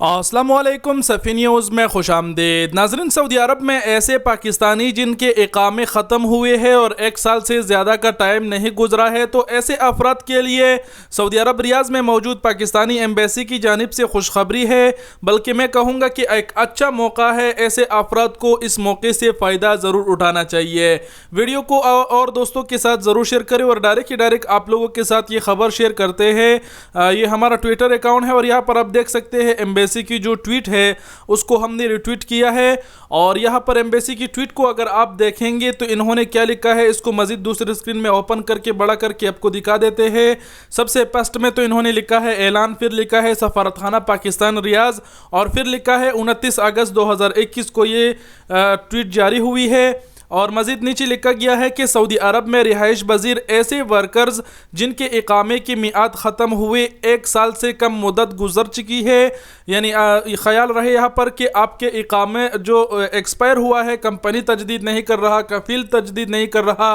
अस्सलाम वालेकुम सफ़ी न्यूज़ में खुश आमदीद। नाज़रीन, सऊदी अरब में ऐसे पाकिस्तानी जिनके इकामे ख़त्म हुए हैं और 1 साल से ज़्यादा का टाइम नहीं गुजरा है, तो ऐसे अफराद के लिए सऊदी अरब रियाज़ में मौजूद पाकिस्तानी एम्बेसी की जानिब से खुशखबरी है, बल्कि मैं कहूँगा कि एक अच्छा मौका है। ऐसे अफराद को इस मौके से फ़ायदा ज़रूर उठाना चाहिए। वीडियो को और दोस्तों के साथ ज़रूर शेयर करें और डायरेक्ट आप लोगों के साथ ये खबर शेयर करते हैं। ये हमारा ट्विटर अकाउंट है और यहाँ पर आप देख सकते हैं एम्बेसी की जो ट्वीट है उसको हमने रिट्वीट किया है। और यहाँ पर एम्बेसी की ट्वीट को अगर आप देखेंगे तो इन्होंने क्या लिखा है, इसको मजीद दूसरे स्क्रीन में ओपन करके बड़ा करके आपको दिखा देते हैं। सबसे फर्स्ट में तो इन्होंने लिखा है ऐलान, फिर लिखा है सफारतखाना पाकिस्तान रियाज, और फिर लिखा है 29 अगस्त 2021 को ये ट्वीट जारी हुई है। और मज़ीद नीचे लिखा गया है कि सऊदी अरब में रिहाइश पज़ीर ऐसे वर्कर्स जिनके इकामे की मियाद ख़त्म हुए 1 साल से कम मुद्दत गुजर चुकी है, यानी ख्याल रहे यहाँ पर कि आपके इकामे जो एक्सपायर हुआ है, कंपनी तजदीद नहीं कर रहा, कफील तजदीद नहीं कर रहा,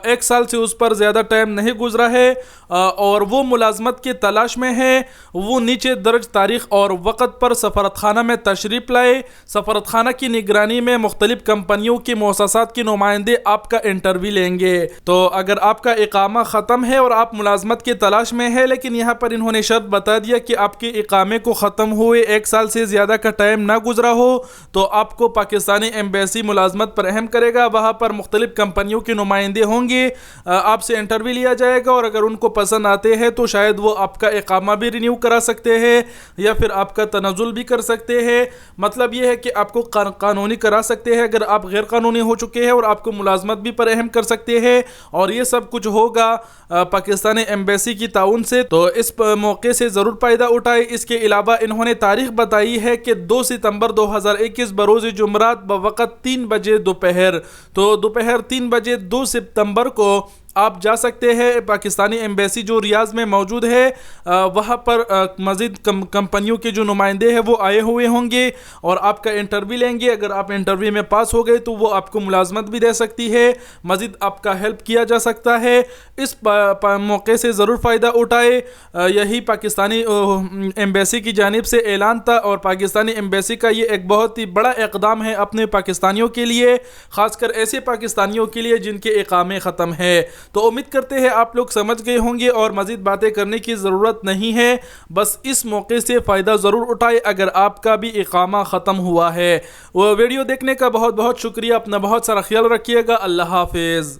1 साल से उस पर ज़्यादा टाइम नहीं गुजरा है और वो मुलाजमत के तलाश में है, वो नीचे दर्ज तारीख़ और वक़्त पर सफारतखाना में तशरीफ़ लाए। सफारतखाना की निगरानी में मुख्तलिफ़ कंपनियों के मुअस्ससात के नुमाइंदे आपका इंटरव्यू लेंगे। तो अगर आपका इकामा ख़त्म है और आप मुलाजमत के तलाश में है, लेकिन यहाँ पर इन्होंने शर्त बता दिया कि आपके इकामे को ख़त्म हुए 1 साल से ज़्यादा का टाइम ना गुजरा हो, तो आपको पाकिस्तानी एम्बेसी मुलाजमत पर अहम करेगा। वहाँ पर मुख्तलिफ़ कंपनियों के नुमाइंदे होंगे, आपसे इंटरव्यू लिया जाएगा और अगर उनको पसंद आते हैं तो शायद वो आपका इकामा भी रिन्यू करा सकते हैं या फिर आपका तनज़ुल भी कर सकते हैं। मतलब ये है कि आपको कानूनी करा सकते हैं अगर आप गैर कानूनी हो चुके हैं, और आपको मुलाजमत भी पर अहम कर सकते हैं। और ये सब कुछ होगा पाकिस्तानी एम्बेसी की ताउन से, तो इस मौके से ज़रूर फ़ायदा उठाए। इसके अलावा इन्होंने तारीख बताई है कि 2 सितंबर 2021 बरोज़ जुमरात बवक़्त 3 बजे दोपहर, तो दोपहर 3 बजे 2 सितंबर को आप जा सकते हैं। पाकिस्तानी एम्बेसी जो रियाज़ में मौजूद है वहाँ पर मज़ीद कंपनियों के जो नुमाइंदे हैं वो आए हुए होंगे और आपका इंटरव्यू लेंगे। अगर आप इंटरव्यू में पास हो गए तो वो आपको मुलाजमत भी दे सकती है, मज़ीद आपका हेल्प किया जा सकता है। इस मौके से ज़रूर फ़ायदा उठाए। यही पाकिस्तानी एम्बेसी की जानिब से ऐलान था और पाकिस्तानी एम्बेसी का ये एक बहुत ही बड़ा इक़दाम है अपने पाकिस्तानियों के लिए, ख़ासकर ऐसे पाकिस्तानियों के लिए जिनके इकामे ख़त्म है। तो उम्मीद करते हैं आप लोग समझ गए होंगे और मज़ीद बातें करने की ज़रूरत नहीं है, बस इस मौके से फ़ायदा ज़रूर उठाए अगर आपका भी इकामा ख़त्म हुआ है। वो वीडियो देखने का बहुत बहुत शुक्रिया। अपना बहुत सारा ख्याल रखिएगा। अल्लाह हाफिज़।